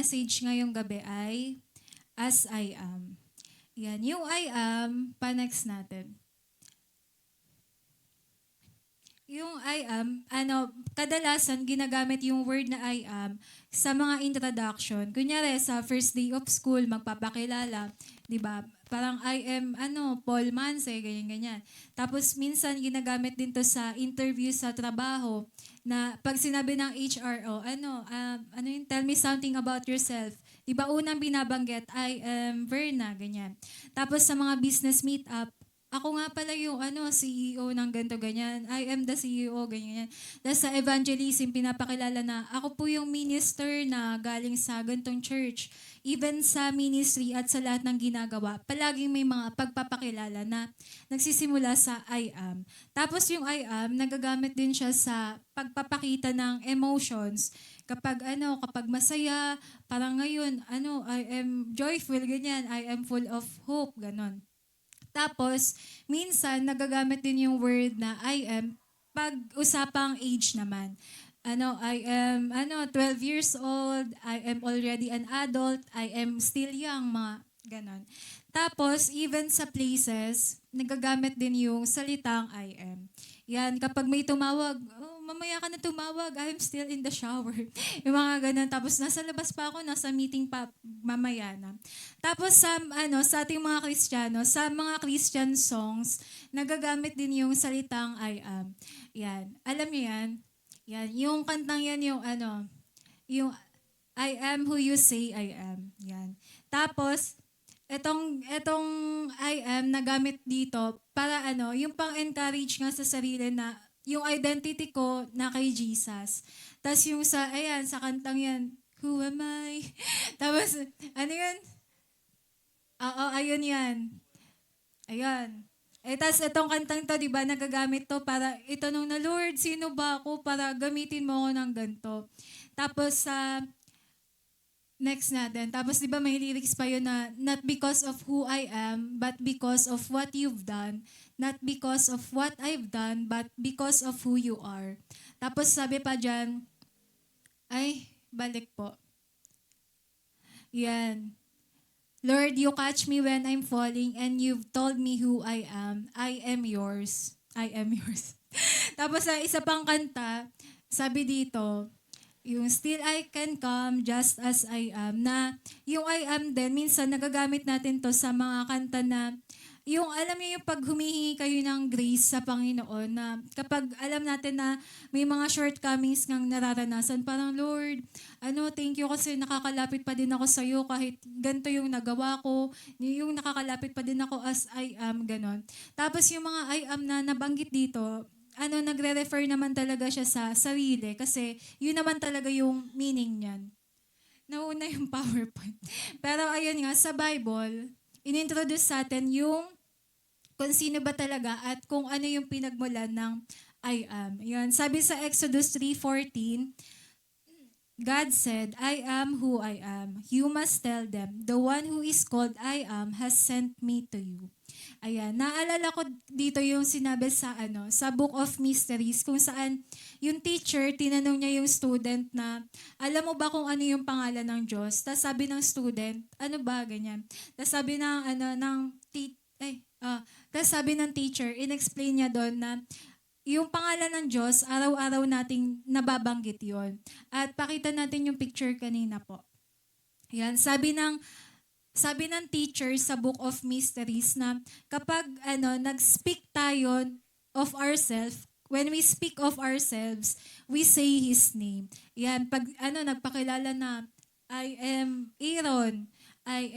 message ngayong gabi ay As I Am. Yan, yung I Am, pa-next natin. Yung I am, kadalasan ginagamit yung word na I am sa mga introduction. Kunyari, sa first day of school, magpapakilala, di ba? Parang I am, Paul Manse, ganyan-ganyan. Tapos minsan ginagamit din to sa interview sa trabaho na pag sinabi ng HR, tell me something about yourself. Di ba unang binabanggit, I am Verna, ganyan. Tapos sa mga business meetup, ako nga pala yung CEO ng ganito ganyan. I am the CEO, ganyan. Tapos sa evangelism, pinapakilala na ako po yung minister na galing sa gantong church. Even sa ministry at sa lahat ng ginagawa, palaging may mga pagpapakilala na nagsisimula sa I am. Tapos yung I am, nagagamit din siya sa pagpapakita ng emotions. Kapag masaya, parang ngayon, I am joyful, ganyan. I am full of hope, ganon. Tapos, minsan, nagagamit din yung word na I am pag usapang age naman. I am, 12 years old, I am already an adult, I am still young, mga ganon. Tapos, even sa places, nagagamit din yung salitang I am. Yan, kapag may tumawag, mamaya ka na tumawag, I'm still in the shower. Yung mga ganun. Tapos nasa labas pa ako, nasa meeting pa, mamaya na. Tapos sa ating mga Kristiyano, sa mga Christian songs, nagagamit din yung salitang I am. Yan. Alam niyo yan? Yan. Yung kantang yan, yung I am who you say I am. Yan. Tapos, etong I am nagamit dito para yung pang-encourage nga sa sarili na yung identity ko na kay Jesus. Tapos yung sa kantang yan, who am I? Tapos, yun? Oo, ayun yan. Ayun. Tapos itong kantang to, di ba, nagagamit to para itanong na, Lord, sino ba ako para gamitin mo ako ng ganito? Tapos next natin. Tapos di ba may lyrics pa yun na, not because of who I am, but because of what you've done. Not because of what I've done, but because of who you are. Tapos sabi pa dyan, balik po. Yan. Lord, you catch me when I'm falling and you've told me who I am. I am yours. I am yours. Tapos sa isa pang kanta, sabi dito, yung still I can come just as I am, na yung I am din, minsan nagagamit natin to sa mga kanta na yung alam niyo yung pag humihingi kayo ng grace sa Panginoon na kapag alam natin na may mga shortcomings ngang nararanasan, parang Lord, thank you kasi nakakalapit pa din ako sa iyo kahit ganito yung nagawa ko, yung nakakalapit pa din ako as I am, ganon. Tapos yung mga I am na nabanggit dito, nagre-refer naman talaga siya sa sarili kasi yun naman talaga yung meaning niyan. Nauna yung PowerPoint. Pero ayun nga, sa Bible, inintroduce sa atin yung kung sino ba talaga at kung ano yung pinagmulan ng I am. Yan. Sabi sa Exodus 3:14, God said, I am who I am. You must tell them, the one who is called I am has sent me to you. Ayan, naalala ko dito yung sinabi sa Book of Mysteries kung saan yung teacher, tinanong niya yung student na, alam mo ba kung ano yung pangalan ng Diyos? Tapos sabi ng student, ano ba, ganyan. Tapos sabi tapos sabi ng teacher, in-explain niya doon na yung pangalan ng Diyos, araw-araw nating nababanggit yon. At pakita natin yung picture kanina po. Yan, sabi ng teacher sa Book of Mysteries na kapag nag-speak tayo of ourselves, when we speak of ourselves, we say His name. Yan, pag nagpakilala na, I am Aaron, I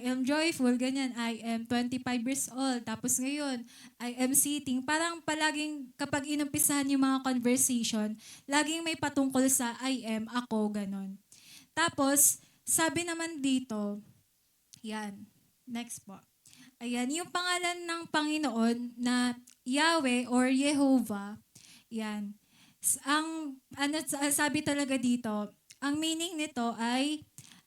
am joyful, ganyan, I am 25 years old, tapos ngayon, I am sitting. Parang palaging kapag inumpisahan yung mga conversation, laging may patungkol sa I am, ako, ganon. Tapos, sabi naman dito, yan, next po. Ayan, yung pangalan ng Panginoon na Yahweh or Jehovah, yan. Sabi talaga dito, ang meaning nito ay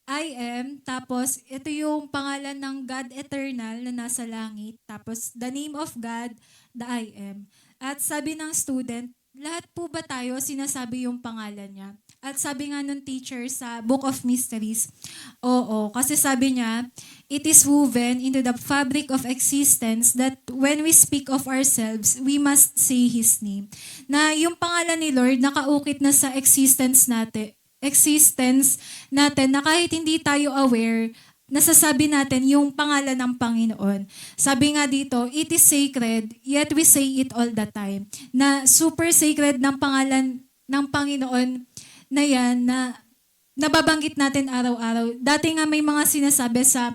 I am, tapos ito yung pangalan ng God eternal na nasa langit, tapos the name of God, the I am. At sabi ng student, lahat po ba tayo sinasabi yung pangalan niya? At sabi nga nung teacher sa Book of Mysteries, oo, kasi sabi niya, it is woven into the fabric of existence that when we speak of ourselves, we must say His name. Na yung pangalan ni Lord, nakaukit na sa existence natin na kahit hindi tayo aware, nasasabi natin yung pangalan ng Panginoon. Sabi nga dito, it is sacred, yet we say it all the time. Na super sacred ng pangalan ng Panginoon na yan, na nababanggit natin araw-araw. Dati nga may mga sinasabi sa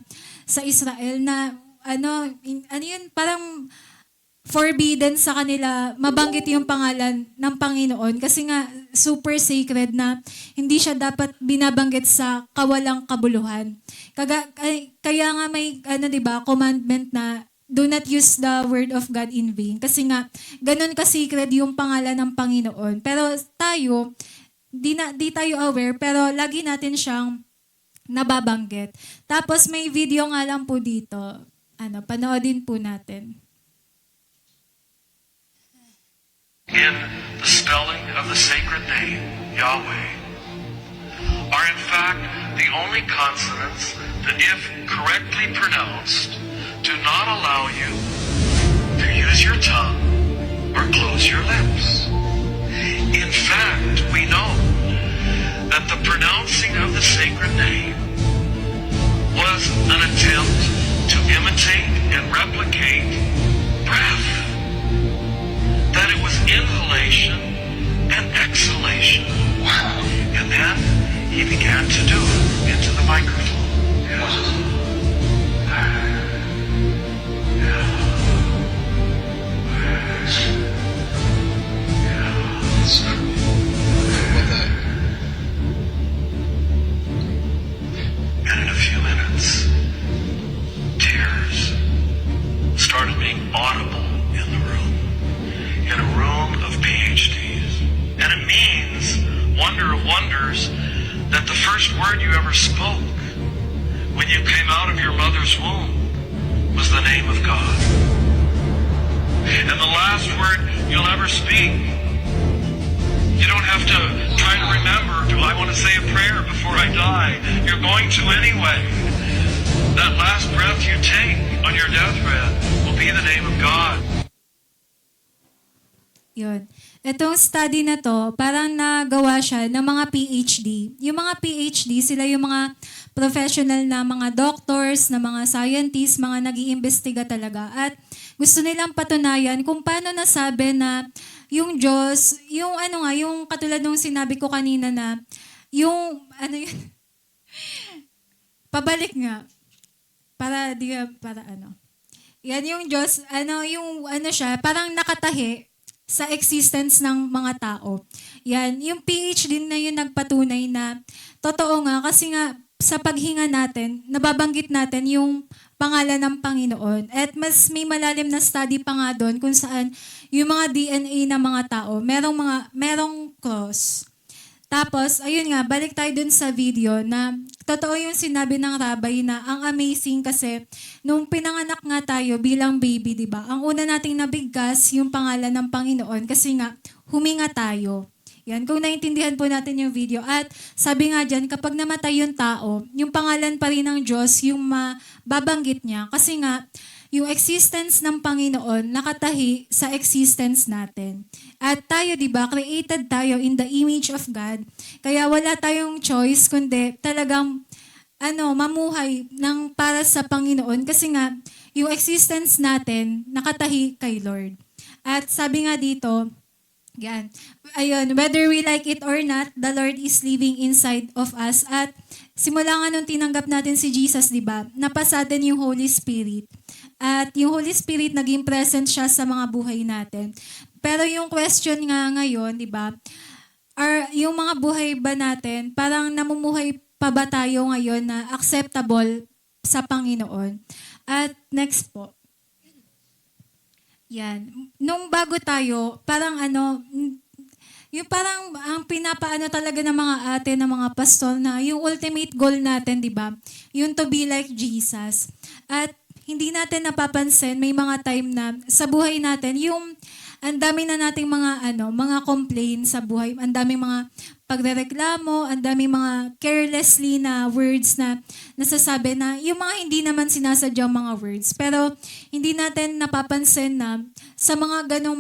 Israel na ano yun, parang forbidden sa kanila mabanggit yung pangalan ng Panginoon kasi nga super sacred na hindi siya dapat binabanggit sa kawalang kabuluhan. Kaya nga may 'di ba, commandment na do not use the word of God in vain kasi nga ganun ka-sacred yung pangalan ng Panginoon. Pero tayo di tayo aware pero lagi natin siyang nababanggit. Tapos may video nga lang po dito. Panoodin po natin. In the spelling of the sacred name, Yahweh, are in fact the only consonants that, if correctly pronounced, do not allow you to use your tongue or close your lips. In fact, we know that the pronouncing of the sacred name was an attempt to imitate and replicate breath. That it was inhalation and exhalation. Wow. And then he began to do it into the microphone. And in a few minutes, tears started being audible in the room. In a room of PhDs. And it means, wonder of wonders, that the first word you ever spoke when you came out of your mother's womb was the name of God. And the last word you'll ever speak, you don't have to try to remember, do I want to say a prayer before I die? You're going to anyway. That last breath you take on your deathbed will be the name of God. Yun. Itong study na to, parang nagawa siya ng mga PhD. Yung mga PhD, sila yung mga professional na mga doctors, na mga scientists, mga nag-iimbestiga talaga. At gusto nilang patunayan kung paano nasabi na yung Diyos, yung yung katulad nung sinabi ko kanina na, yung, pabalik nga. Para Yan yung Diyos, siya, parang nakatahi sa existence ng mga tao. Yan, yung PhD na yun nagpatunay na totoo nga kasi nga sa paghinga natin, nababanggit natin yung pangalan ng Panginoon. At mas may malalim na study pa nga doon kung saan yung mga DNA ng mga tao, merong cross. Tapos, ayun nga, balik tayo dun sa video na totoo yung sinabi ng rabbi na ang amazing kasi nung pinanganak nga tayo bilang baby, di ba? Ang una nating nabigkas yung pangalan ng Panginoon kasi nga huminga tayo. Yan, kung naintindihan po natin yung video. At sabi nga dyan, kapag namatay yung tao, yung pangalan pa rin ng Diyos yung mababanggit niya. Kasi nga, yung existence ng Panginoon nakatahi sa existence natin. At tayo, di ba, created tayo in the image of God. Kaya wala tayong choice kundi talagang mamuhay ng para sa Panginoon kasi nga yung existence natin nakatahi kay Lord. At sabi nga dito, yan, ayun, whether we like it or not, the Lord is living inside of us. At simula nga nung tinanggap natin si Jesus, di ba, napasa atin yung Holy Spirit. At yung Holy Spirit naging present siya sa mga buhay natin. Pero yung question nga ngayon, di ba, yung mga buhay ba natin, parang namumuhay pa ba tayo ngayon na acceptable sa Panginoon? At next po. Yan. Nung bago tayo, parang yung parang ang pinapaano talaga ng mga ate, ng mga pastor na yung ultimate goal natin, di ba? Yung to be like Jesus. At hindi natin napapansin, may mga time na sa buhay natin, yung ang dami na nating mga complaints sa buhay, ang daming mga pagrereklamo, ang daming mga carelessly na words na nasasabi na yung mga hindi naman sinasadyang mga words. Pero hindi natin napapansin na sa mga ganong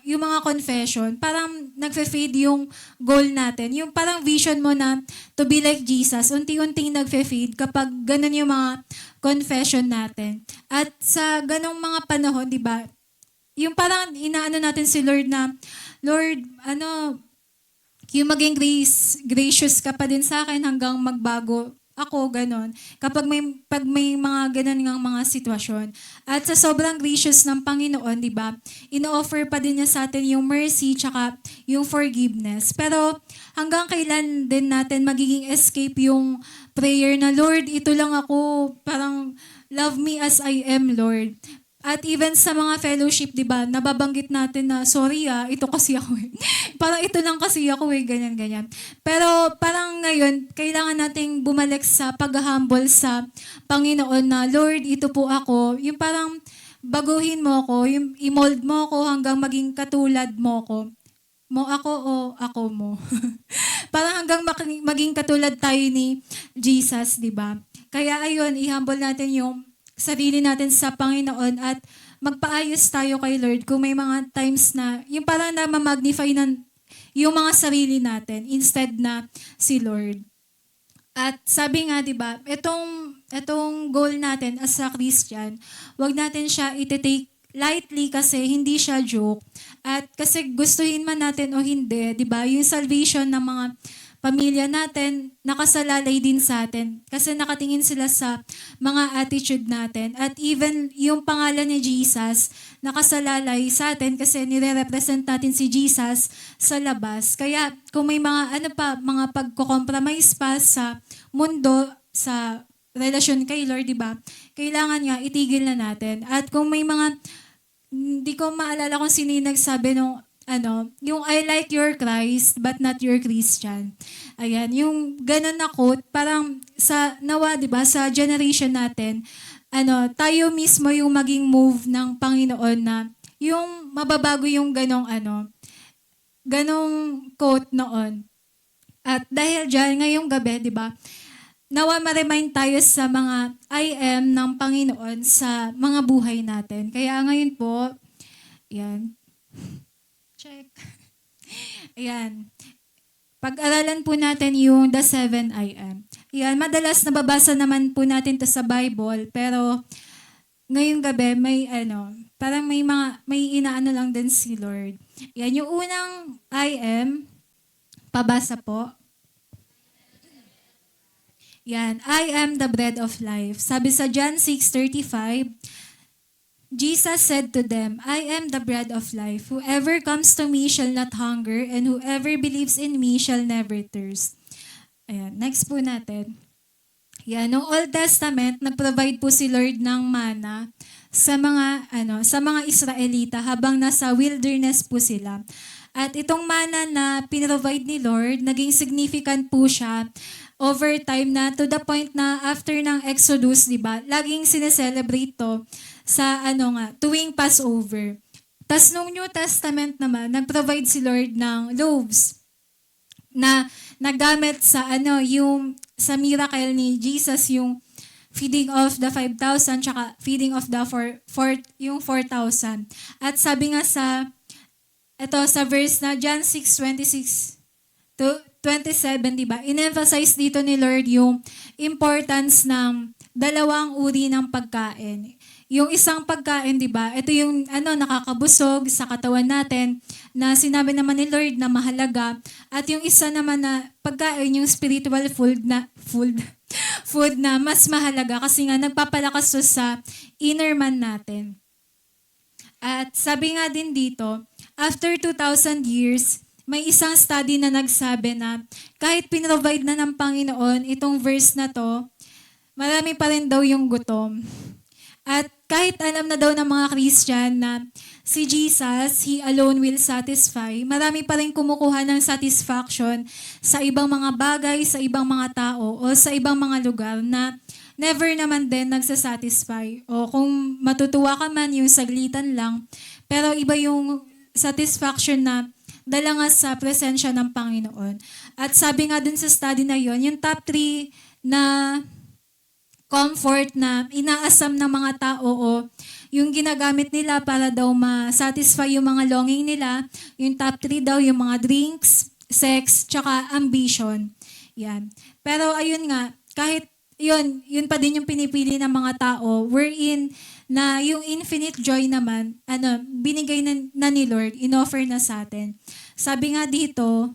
yung mga confession, parang nagfe-fade yung goal natin. Yung parang vision mo na to be like Jesus, unti-unting nagfe-fade kapag ganon yung mga confession natin. At sa ganong mga panahon, di ba, yung parang inaano natin si Lord na, Lord, yung maging gracious ka pa din sa akin hanggang magbago ako, ganon. Pag may mga ganon ngang mga sitwasyon. At sa sobrang gracious ng Panginoon, di ba, ino-offer pa din niya sa atin yung mercy tsaka yung forgiveness. Pero hanggang kailan din natin magiging escape yung prayer na, Lord, ito lang ako, parang love me as I am, Lord. At even sa mga fellowship, di ba, nababanggit natin na, sorry ito kasi ako eh. Parang ito lang kasi ako eh, ganyan-ganyan. Pero parang ngayon, kailangan nating bumalik sa pag-humble sa Panginoon na, Lord, ito po ako. Yung parang baguhin mo ako, yung i-mold mo ako hanggang maging katulad mo ako. Mo ako o ako mo. Parang hanggang maging katulad tayo ni Jesus, di ba? Kaya ayun, i-humble natin yung sarili natin sa Panginoon at magpaayos tayo kay Lord kung may mga times na yung parang na-magnify yung mga sarili natin instead na si Lord. At sabi nga, di ba, itong goal natin as a Christian, wag natin siya iti-take lightly kasi hindi siya joke. At kasi gustuhin man natin o hindi, di ba, yung salvation ng mga pamilya natin, nakasalalay din sa atin. Kasi nakatingin sila sa mga attitude natin. At even yung pangalan ni Jesus, nakasalalay sa atin kasi nire-represent natin si Jesus sa labas. Kaya kung may mga mga pagko-compromise pa sa mundo, sa relasyon kay Lord, di ba? Kailangan nga itigil na natin. At kung may mga, hindi ko maalala kung sino yung nagsabi nung yung I like your Christ but not your Christian. Ayan, yung ganun na quote, parang sa nawa, 'di ba, sa generation natin, tayo mismo yung maging move ng Panginoon na yung mababago yung ganong quote noon. At dahil diyan ngayong gabi, 'di ba, nawa ma-remind tayo sa mga I am ng Panginoon sa mga buhay natin. Kaya ngayon po, yan. Check. Ayan. Pag-aralan po natin yung the 7 I am. Ayan, madalas nababasa naman po natin to sa Bible, pero ngayong gabi may parang may inaano lang din si Lord. Ayan, yung unang I am, pabasa po. Yan, I am the bread of life. Sabi sa John 6:35, Jesus said to them, I am the bread of life. Whoever comes to me shall not hunger, and whoever believes in me shall never thirst. Ayan, next po natin. Yan, noong Old Testament, nag-provide po si Lord ng mana sa mga Israelita habang nasa wilderness po sila. At itong mana na pinrovide ni Lord, naging significant po siya over time na to the point na after ng Exodus, di ba, laging sineselebrate to sa tuwing Passover. Tas nung New Testament naman, nag-provide si Lord ng loaves na nagamit sa yung sa miracle ni Jesus, yung feeding of the 5,000 tsaka feeding of the 4,000. At sabi nga sa verse na John 6:26 to 27, di ba? In-emphasize dito ni Lord yung importance ng dalawang uri ng pagkain. Yung isang pagkain, di ba? Ito yung nakakabusog sa katawan natin na sinabi naman ni Lord na mahalaga. At yung isa naman na pagkain, yung spiritual food na mas mahalaga kasi nga nagpapalakas to sa inner man natin. At sabi nga din dito, after 2,000 years, may isang study na nagsabi na kahit pinrovide na ng Panginoon itong verse na to, marami pa rin daw yung gutom. At kahit alam na daw ng mga Christian na si Jesus, He alone will satisfy, marami pa rin kumukuha ng satisfaction sa ibang mga bagay, sa ibang mga tao, o sa ibang mga lugar na never naman din nagsasatisfy. O kung matutuwa ka man, yung saglitan lang, pero iba yung satisfaction na dala nga sa presensya ng Panginoon. At sabi nga dun sa study na yon, yung top 3 na comfort na inaasam ng mga tao o yung ginagamit nila para daw ma-satisfy yung mga longing nila, yung top 3 daw, yung mga drinks, sex, tsaka ambition. Yan. Pero ayun nga, kahit yun pa din yung pinipili ng mga tao, wherein na yung infinite joy naman, binigay na ni Lord, inoffer na sa atin. Sabi nga dito,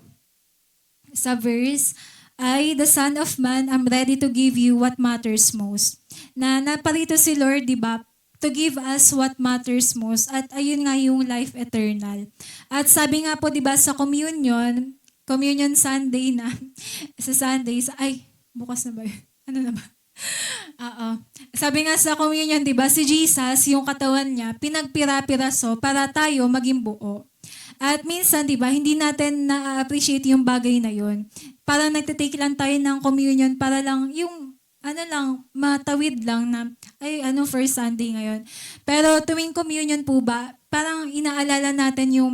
sa verse, I, the Son of Man, am ready to give you what matters most. Na naparito si Lord, di ba, to give us what matters most. At ayun nga yung life eternal. At sabi nga po, di ba, sa communion Sunday na, sa Sundays, ay, bukas na ba yun? Ano na ba? Oo. Sabi nga sa communion, di ba, si Jesus, yung katawan niya, pinagpira-piraso para tayo maging buo. At minsan, di ba, hindi natin na-appreciate yung bagay na yun. Parang nagtitake lang tayo ng communion para lang yung, matawid lang na, first Sunday ngayon. Pero tuwing communion po ba, parang inaalala natin yung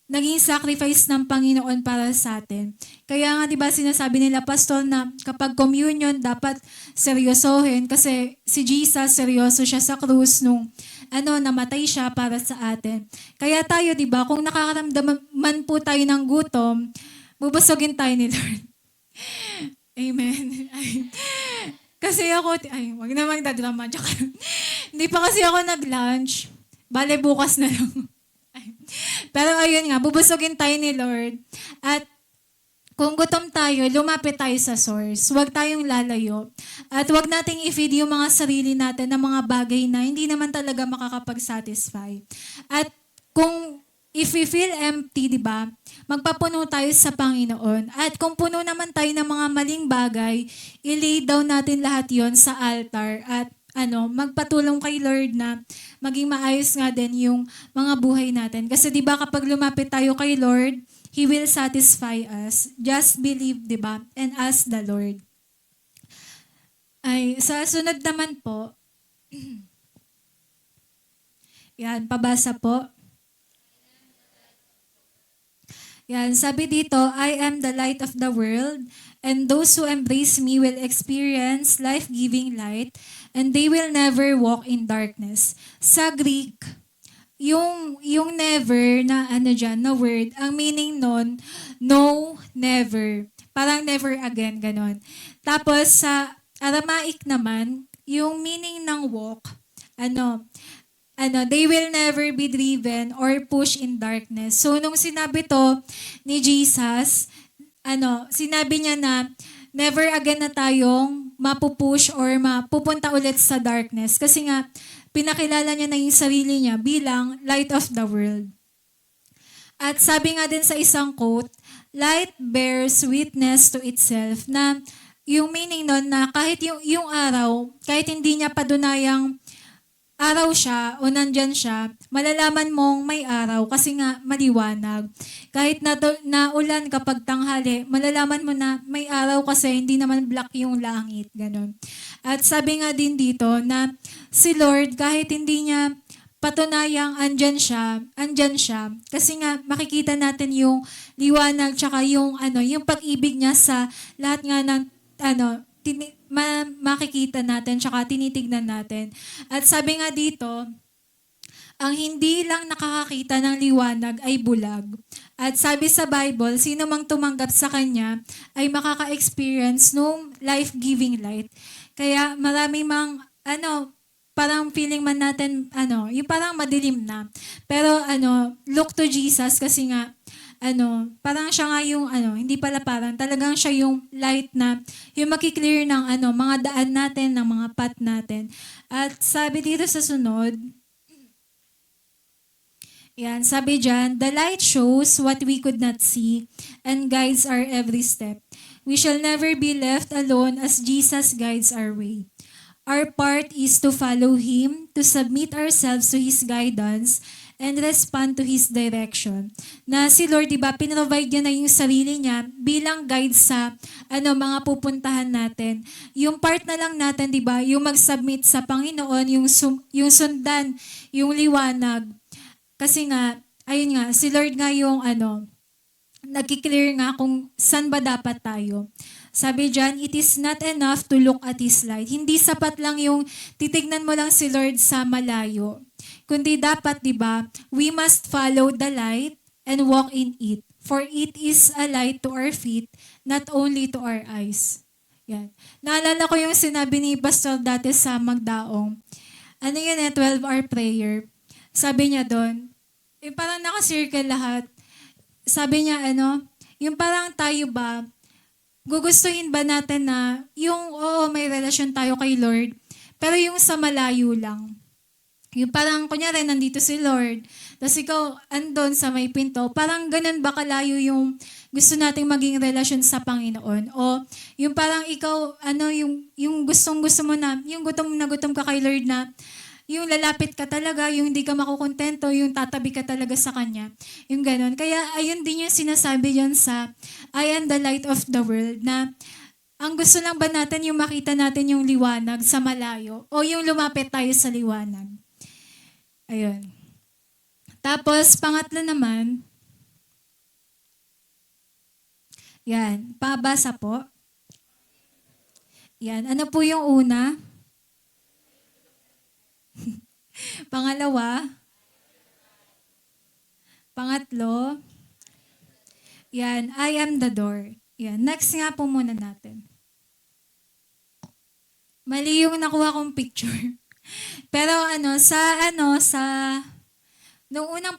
naging sacrifice ng Panginoon para sa atin. Kaya nga, di ba, sinasabi nila, Pastor, na kapag communion, dapat seryosohin kasi si Jesus, seryoso siya sa krus nung namatay siya para sa atin. Kaya tayo, di ba, kung nakakaramdaman man po tayo ng gutom, bubusogin tayo ni Lord. Amen. Kasi ako, wag na magdadrama. Hindi pa kasi ako nag-lunch. Bale, bukas na lang. Pero ayun nga, bubusogin tayo ni Lord. At kung gutom tayo, lumapit tayo sa source. Huwag tayong lalayo. At huwag nating i-feed yung mga sarili natin ng mga bagay na hindi naman talaga makakapag-satisfy. At kung if we feel empty, di ba, magpapuno tayo sa Panginoon. At kung puno naman tayo ng mga maling bagay, i-lay down natin lahat yon sa altar. At magpatulong kay Lord na maging maayos nga din yung mga buhay natin. Kasi di ba kapag lumapit tayo kay Lord, He will satisfy us. Just believe, di ba? And ask the Lord. Ay, sa sunod naman po, yan, pabasa po. Yan, sabi dito, I am the light of the world, and those who embrace me will experience life-giving light, and they will never walk in darkness. Sa Greek, yung never na na word, ang meaning nun, no, never. Parang never again, ganon. Tapos sa Aramaic naman, yung meaning ng walk, they will never be driven or pushed in darkness. So, nung sinabi to ni Jesus, sinabi niya na never again na tayong mapupush or mapupunta ulit sa darkness. Kasi nga, pinakilala niya na yung sarili niya bilang light of the world. At sabi nga din sa isang quote, light bears witness to itself, na yung meaning nun na kahit yung araw, kahit hindi niya padunayang araw siya o nandyan siya, malalaman mong may araw kasi nga maliwanag. Kahit na ulan kapag tanghali, malalaman mo na may araw kasi hindi naman black yung langit. Ganon. At sabi nga din dito na si Lord, kahit hindi niya patunayang andyan siya. Kasi nga makikita natin yung liwanag tsaka yung pag-ibig niya sa lahat nga ng makikita natin tsaka tinitignan natin. At sabi nga dito, ang hindi lang nakakakita ng liwanag ay bulag. At sabi sa Bible, sino mang tumanggap sa Kanya ay makaka-experience nung life-giving light. Kaya marami mang, parang feeling man natin, yung parang madilim na. Pero look to Jesus kasi nga, parang siya nga yung, hindi pala parang, talagang siya yung light na, yung makiklear ng, mga daan natin, ng mga path natin. At sabi dito sa sunod, yan, sabi dyan, the light shows what we could not see and guides our every step. We shall never be left alone as Jesus guides our way. Our part is to follow Him, to submit ourselves to His guidance, and respond to His direction. Na si Lord, di ba, pinrovide niya na yung sarili niya bilang guide sa mga pupuntahan natin. Yung part na lang natin, di ba, yung mag-submit sa Panginoon, yung sundan, yung liwanag. Kasi nga, ayun nga, si Lord nga yung nagki-clear nga kung saan ba dapat tayo. Sabi diyan, it is not enough to look at His light. Hindi sapat lang yung titignan mo lang si Lord sa malayo. Kundi dapat, di ba, we must follow the light and walk in it. For it is a light to our feet, not only to our eyes. Yan. Naalala ko yung sinabi ni Pastor dati sa Magdaong. Ano yun 12-hour prayer. Sabi niya doon, parang naka-circle lahat. Sabi niya, yung parang tayo ba, gugustuhin ba natin na yung, may relasyon tayo kay Lord, pero yung sa malayo lang. Yung parang, kunyari, nandito si Lord, tapos ikaw, andon sa may pinto, parang ganun ba kalayo yung gusto nating maging relasyon sa Panginoon? O yung parang ikaw, yung gustong-gusto mo na, yung gutom na gutom ka kay Lord na, yung lalapit ka talaga, yung hindi ka makukontento, yung tatabi ka talaga sa Kanya. Yung ganun. Kaya ayun din yung sinasabi yan sa I am the light of the world na ang gusto lang ba natin yung makita natin yung liwanag sa malayo o yung lumapit tayo sa liwanag. Ayun. Tapos, pangatlo naman, yan, pabasa po. Yan, ano po yung una? Pangalawa, pangatlo, yan, I am the door. Yan, next nga po muna natin. Mali yung nakuha kong picture. Pero nung unang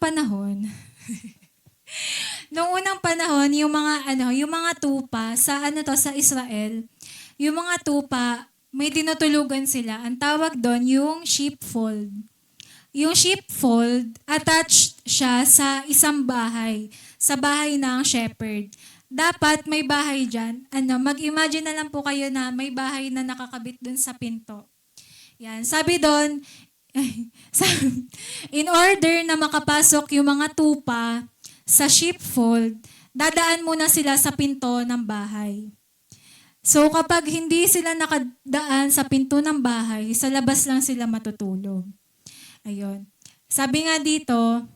panahon, yung mga tupa sa sa Israel, yung mga tupa, may tinutulugan sila. Ang tawag doon yung sheepfold. Yung sheepfold, attached siya sa isang bahay, sa bahay ng shepherd. Dapat may bahay dyan. Mag-imagine na lang po kayo na may bahay na nakakabit doon sa pinto. Yan. Sabi doon, in order na makapasok yung mga tupa sa sheepfold, dadaan muna sila sa pinto ng bahay. So kapag hindi sila nakadaan sa pinto ng bahay, sa labas lang sila matutulog. Ayun. Sabi nga dito,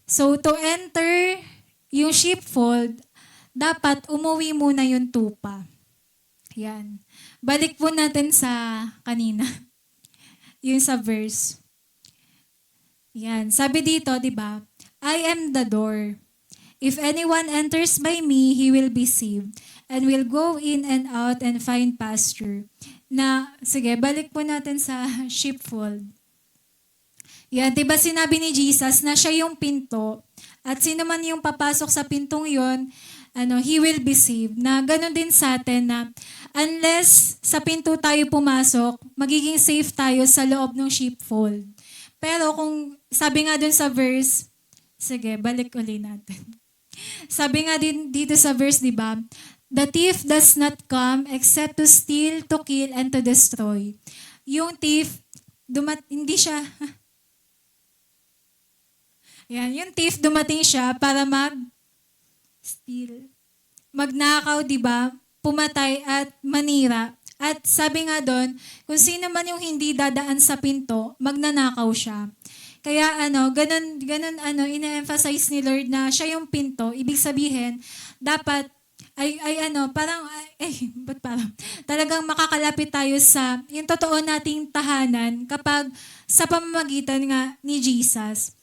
so to enter yung sheepfold, dapat umuwi muna yung tupa. Yan. Balik po natin sa kanina. Yung sa verse. Yan. Sabi dito, di ba? I am the door. If anyone enters by me, he will be saved and will go in and out and find pasture. Sige, balik po natin sa sheepfold. Yan, di ba sinabi ni Jesus na siya yung pinto at sino man yung papasok sa pintong yon, he will be saved. Na ganun din sa atin na unless sa pinto tayo pumasok, magiging safe tayo sa loob ng sheepfold. Pero kung sabi nga dun sa verse, sige, balik ulit natin. Sabi nga din dito sa verse, di ba? The thief does not come except to steal, to kill, and to destroy. Yung thief, hindi siya, yan, yung thief dumating siya para steal, magnakaw, di ba? Pumatay at manira. At sabi nga doon, kung sino man yung hindi dadaan sa pinto, magnanakaw siya. Kaya ganun ina-emphasize ni Lord na siya yung pinto. Ibig sabihin, dapat talagang makakalapit tayo sa yung totoo nating tahanan kapag sa pamamagitan nga ni Jesus.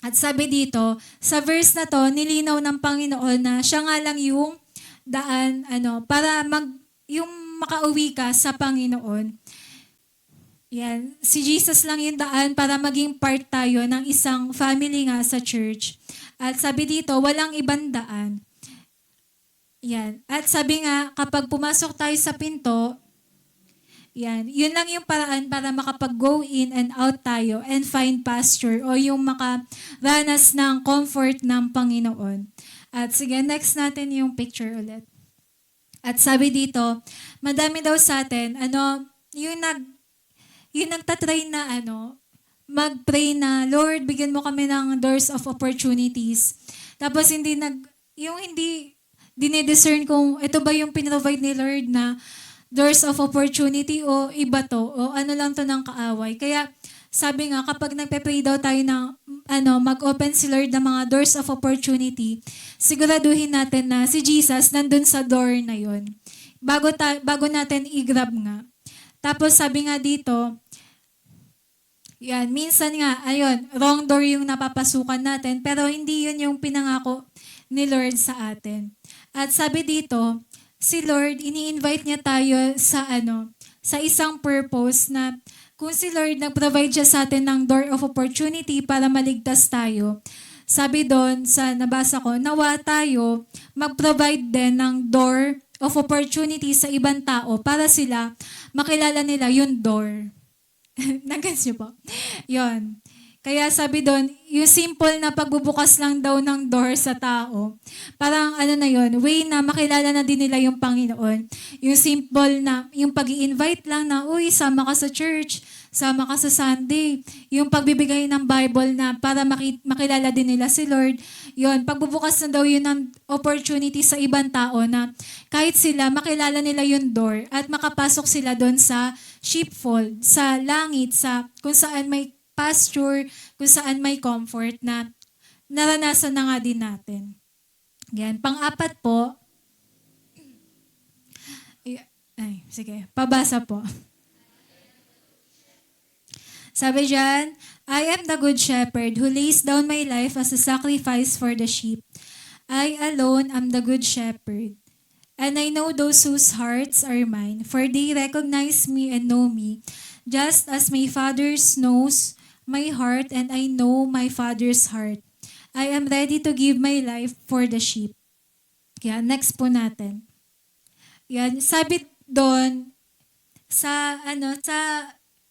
At sabi dito, sa verse na to, nilinaw ng Panginoon na siya nga lang yung daan, para yung makauwi ka sa Panginoon. Yan. Si Jesus lang yung daan para maging part tayo ng isang family nga sa church. At sabi dito, walang ibang daan. Yan. At sabi nga, kapag pumasok tayo sa pinto, yan, yun lang yung paraan para makapag-go in and out tayo and find pasture o yung makaranas ng comfort ng Panginoon. At sige, next natin yung picture ulit. At sabi dito, madami daw sa atin, yung nagtatry na mag-pray na, Lord, bigyan mo kami ng doors of opportunities. Tapos hindi dinidiscern kung ito ba yung pinrovide ni Lord na doors of opportunity o iba to, o ano lang to ng kaaway. Kaya sabi nga, kapag nagpe-pray daw tayo ng mag-open si Lord ng mga doors of opportunity, siguraduhin natin na si Jesus nandun sa door na yon. Bago natin i-grab nga. Tapos sabi nga dito, yan, minsan nga, ayun, wrong door yung napapasukan natin, pero hindi yun yung pinangako ni Lord sa atin. At sabi dito, si Lord, ini-invite niya tayo sa isang purpose na kung si Lord nag-provide siya sa atin ng door of opportunity para maligtas tayo, sabi doon sa nabasa ko, nawa tayo mag-provide din ng door of opportunity sa ibang tao para sila makilala nila yung door. Nag-gets niyo po? Yun. Kaya sabi doon, yung simple na pagbubukas lang daw ng door sa tao, parang na yun, way na makilala na din nila yung Panginoon. Yung simple na, yung pag-i-invite lang na, uy, sama ka sa church, sama ka sa Sunday. Yung pagbibigay ng Bible na para makilala din nila si Lord. Yun, pagbubukas na daw yun ng opportunity sa ibang tao na kahit sila, makilala nila yung door at makapasok sila doon sa sheepfold, sa langit, sa kung saan may pasture, kung saan may comfort na naranasan na nga din natin. Yan. Pang-apat po, sige, pabasa po. Sabi dyan, I am the good shepherd who lays down my life as a sacrifice for the sheep. I alone am the good shepherd. And I know those whose hearts are mine, for they recognize me and know me, just as my Father knows my heart, and I know my Father's heart. I am ready to give my life for the sheep. Yan, next po natin. Yan, sabi doon, sa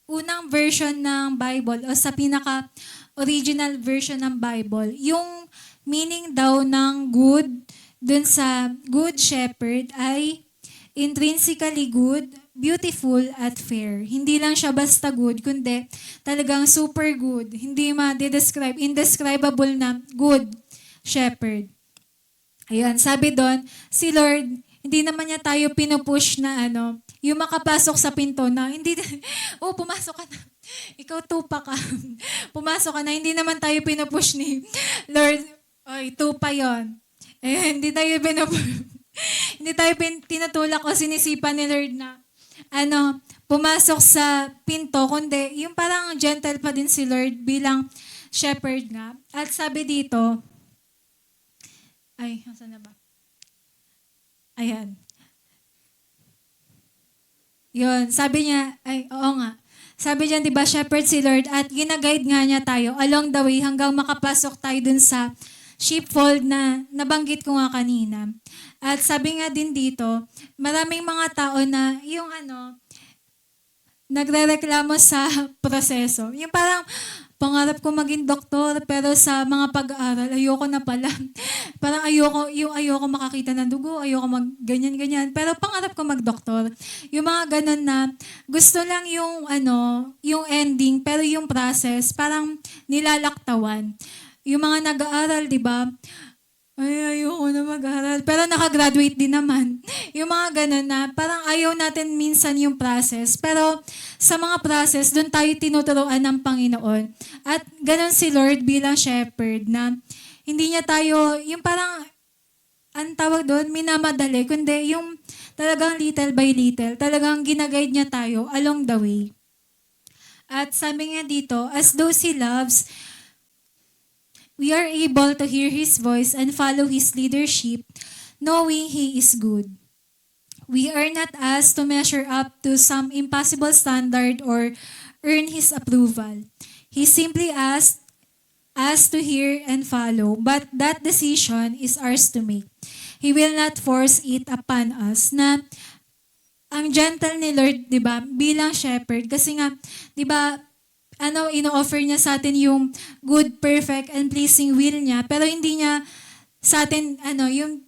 unang version ng Bible, o sa pinaka-original version ng Bible, yung meaning daw ng good, dun sa good shepherd ay intrinsically good, beautiful, at fair. Hindi lang siya basta good, kundi talagang super good. Hindi ma-describe, indescribable na good shepherd. Ayun, sabi doon, si Lord, hindi naman niya tayo pinupush na yung makapasok sa pinto na, hindi, pumasok ka na. Ikaw tupa ka. Pumasok ka na. Hindi naman tayo pinupush ni Lord, tupa yon. Hindi tayo tinutulak o sinisipan ni Lord na pumasok sa pinto, kundi yung parang gentle pa din si Lord bilang shepherd nga. At sabi dito, saan na ba? Ayan. Yun, sabi niya, oo nga. Sabi niya, di ba, shepherd si Lord at ginaguide nga niya tayo along the way hanggang makapasok tayo dun sa sheepfold na nabanggit ko nga kanina. At sabi nga din dito, maraming mga tao na yung nagrereklamo sa proseso. Yung parang, pangarap ko maging doktor, pero sa mga pag-aaral, ayoko na pala. Parang ayoko makakita ng dugo, ayoko ganyan-ganyan. Pero pangarap ko mag-doktor. Yung mga ganun na, gusto lang yung ending, pero yung process, parang nilalaktawan. Yung mga nag-aaral, di ba? Ayoko na mag-aaral. Pero nakagraduate din naman. Yung mga ganun na parang ayaw natin minsan yung process. Pero sa mga process, doon tayo tinuturuan ng Panginoon. At ganun si Lord bilang shepherd na hindi niya tayo, yung parang, ang tawag doon, minamadali. Kundi yung talagang little by little, talagang ginaguide niya tayo along the way. At sabi nga dito, as those He loves, we are able to hear His voice and follow His leadership, knowing He is good. We are not asked to measure up to some impossible standard or earn His approval. He simply asked us to hear and follow, but that decision is ours to make. He will not force it upon us. Na ang gentle ni Lord, di ba, bilang shepherd, kasi nga, di ba, ino-offer niya sa atin yung good, perfect, and pleasing will niya, pero hindi niya sa atin, yung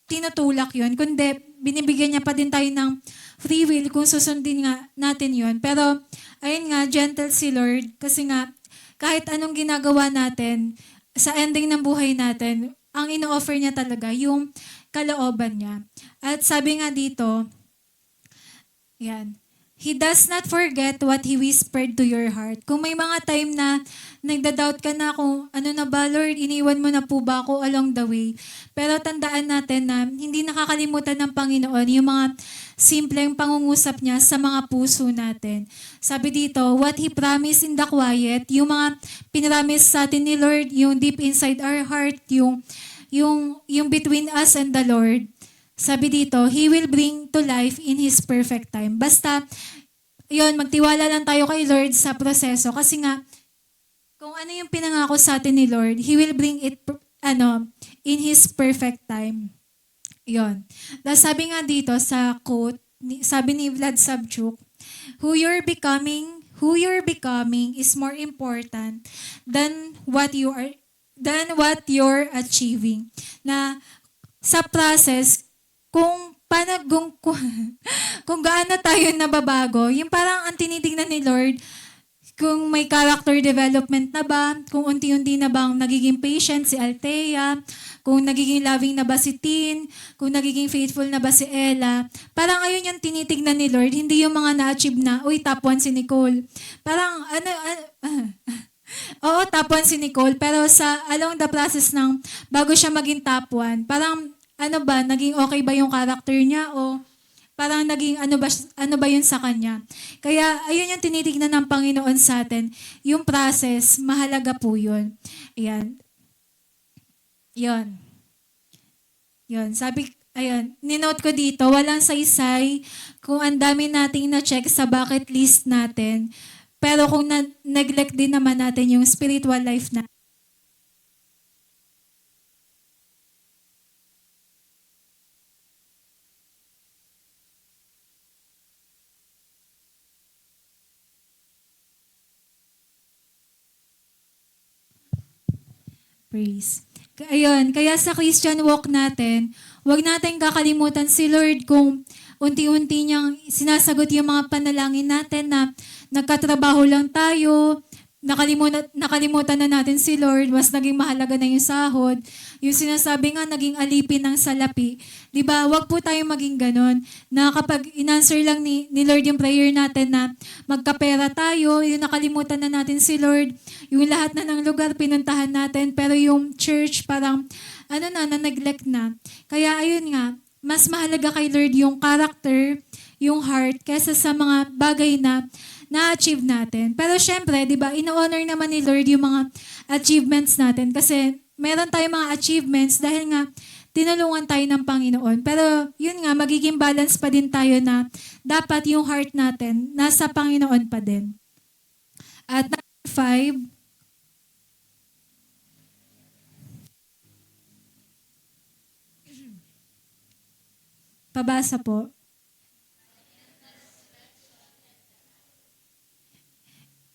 tinutulak yun, kundi binibigyan niya pa din tayo ng free will kung susundin nga natin yun. Pero, ayun nga, gentle si Lord, kasi nga, kahit anong ginagawa natin, sa ending ng buhay natin, ang ino-offer niya talaga, yung kalooban niya. At sabi nga dito, yan, He does not forget what He whispered to your heart. Kung may mga time na nagda-doubt ka na kung ano na ba, Lord, iniwan mo na po ba ako along the way. Pero tandaan natin na hindi nakakalimutan ng Panginoon yung mga simpleng pangungusap niya sa mga puso natin. Sabi dito, what He promised in the quiet, yung mga pinramis sa atin ni Lord, yung deep inside our heart, yung between us and the Lord, sabi dito, He will bring to life in His perfect time. Basta, yun, magtiwala lang tayo kay Lord sa proseso. Kasi nga, kung ano yung pinangako sa atin ni Lord, He will bring it, in His perfect time. Yun. Dahil sabi nga dito sa quote, sabi ni Vlad Savchuk, who you're becoming is more important than what you're achieving. Na sa process, kung gaano tayo nababago, yung parang ang tinitingnan ni Lord, kung may character development na ba, kung unti-unti na bang nagiging patient si Althea, kung nagiging loving na ba si Tin, kung nagiging faithful na ba si Ella. Parang ayun yung tinitignan ni Lord, hindi yung mga na-achieve na, uy, top 1 si Nicole. Parang, oo, top 1 si Nicole, pero along the process ng, bago siya maging top 1, parang, naging okay ba yung character niya o parang naging ano ba yun sa kanya. Kaya ayun yung tinitignan ng Panginoon sa atin. Yung process, mahalaga po yun. Ayan. Yun. Ninote ko dito, walang saysay kung ang dami nating na-check sa bucket list natin. Pero kung neglect din naman natin yung spiritual life na. Praise. Ayun, kaya sa Christian walk natin, huwag natin kakalimutan si Lord kung unti-unti niyang sinasagot yung mga panalangin natin na nagkatrabaho lang tayo, nakalimutan na natin si Lord, mas naging mahalaga na yung sahod. Yung sinasabi nga, naging alipin ng salapi. Diba? Huwag po tayong maging ganon. Na kapag in-answer lang ni Lord yung prayer natin na magkapera tayo, yung nakalimutan na natin si Lord, yung lahat na ng lugar pinuntahan natin, pero yung church parang, na-neglect na. Kaya ayun nga, mas mahalaga kay Lord yung character, yung heart, kaysa sa mga bagay na na-achieve natin. Pero syempre, di ba, ino-honor naman ni Lord yung mga achievements natin kasi meron tayong mga achievements dahil nga tinulungan tayo ng Panginoon. Pero yun nga, magiging balance pa din tayo na dapat yung heart natin nasa Panginoon pa din. At number 5, pabasa po.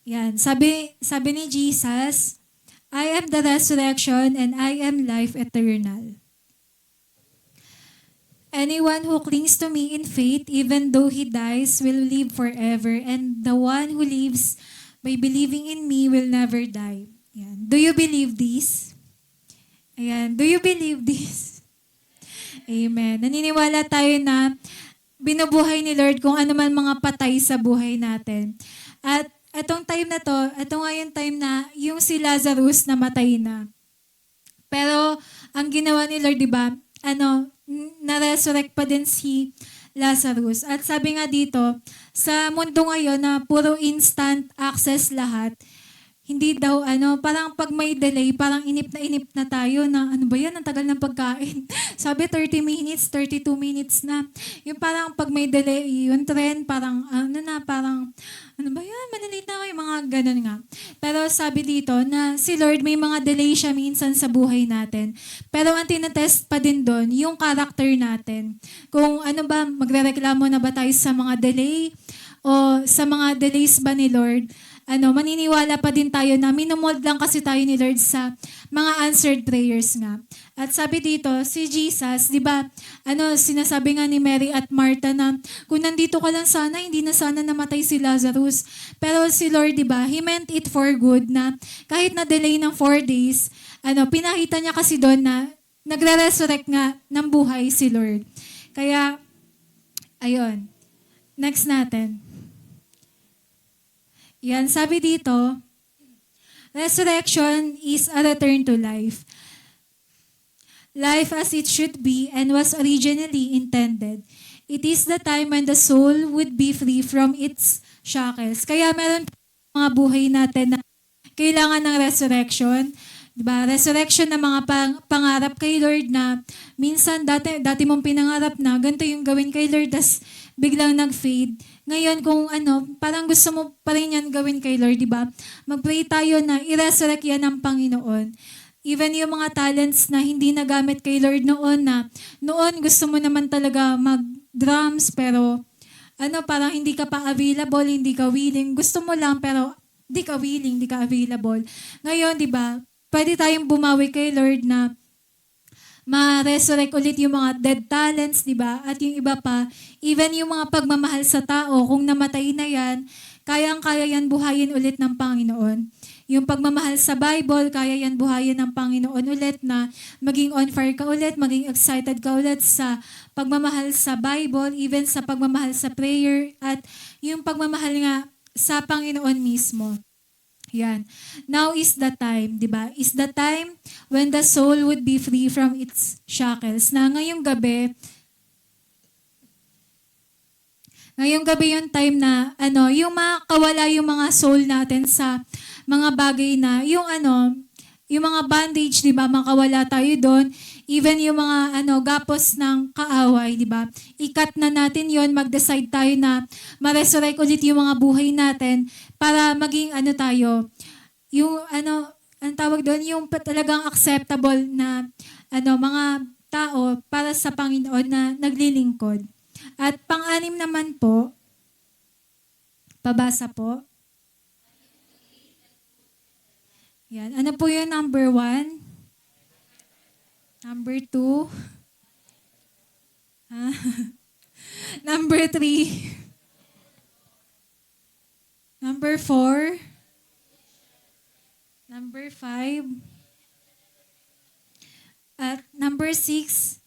Yan. Sabi ni Jesus, I am the resurrection and I am life eternal. Anyone who clings to me in faith, even though he dies, will live forever. And the one who lives by believing in me will never die. Yan. Do you believe this? Ayan. Do you believe this? Amen. Naniniwala tayo na binubuhay ni Lord kung ano man mga patay sa buhay natin. At etong time na to, ito nga yung time na yung si Lazarus namatay na. Pero ang ginawa ni Lord, di ba, na-resurrect pa din si Lazarus. At sabi nga dito, sa mundo ngayon na puro instant access lahat, hindi daw, parang pag may delay, parang inip na tayo na, ano ba yan, ang tagal ng pagkain. Sabi, 30 minutes, 32 minutes na. Yung parang pag may delay, yung trend, parang, parang, ano ba yan, manalita ko, yung mga ganun nga. Pero sabi dito na si Lord, may mga delay siya minsan sa buhay natin. Pero ang tinatest pa din doon, yung character natin. Kung magrereklamo na ba tayo sa mga delay, o sa mga delays ba ni Lord, maniniwala pa din tayo na minumold lang kasi tayo ni Lord sa mga answered prayers nga. At sabi dito, si Jesus, di ba, sinasabi nga ni Mary at Martha na kung nandito ka lang sana, hindi na sana namatay si Lazarus. Pero si Lord, di ba, He meant it for good na kahit na delay ng 4 days, pinakita niya kasi doon na nagre-resurrect nga ng buhay si Lord. Kaya, ayun. Next natin. Yan, sabi dito, resurrection is a return to life. Life as it should be and was originally intended. It is the time when the soul would be free from its shackles. Kaya meron mga buhay natin na kailangan ng resurrection. Diba? Resurrection ng mga pangarap kay Lord na minsan dati mong pinangarap na ganito yung gawin kay Lord, tas biglang nag-fade. Ngayon kung parang gusto mo pa rin yan gawin kay Lord, diba? Mag-pray tayo na i-resurrect yan ng Panginoon. Even yung mga talents na hindi nagamit kay Lord noon gusto mo naman talaga mag-drums pero parang hindi ka pa available, hindi ka willing. Gusto mo lang pero hindi ka willing, hindi ka available. Ngayon, di ba, pwede tayong bumawi kay Lord na ma-resurrect ulit yung mga dead talents, di ba? At yung iba pa, even yung mga pagmamahal sa tao, kung namatay na yan, kayang-kaya yan buhayin ulit ng Panginoon. Yung pagmamahal sa Bible, kaya yan buhayin ng Panginoon ulit na maging on fire ka ulit, maging excited ka ulit sa pagmamahal sa Bible, even sa pagmamahal sa prayer, at yung pagmamahal nga sa Panginoon mismo. Yan. Now is the time, di ba? Is the time when the soul would be free from its shackles. Na ngayong gabi yung time na yung makawala yung mga soul natin sa mga bagay na yung mga bandage, 'di ba? Makawala tayo doon. Even yung mga gapos ng kaaway, 'di ba? I-cut na natin 'yon, mag-decide tayo na ma-resurrect ulit yung mga buhay natin para maging tayo. Yung ang tawag doon, yung talagang acceptable na mga tao para sa Panginoon na naglilingkod. At pang-anim naman po, pabasa po. Yan. Ano po yung number 1? Number 2? Number 3? Number 4? Number 5? At number 6?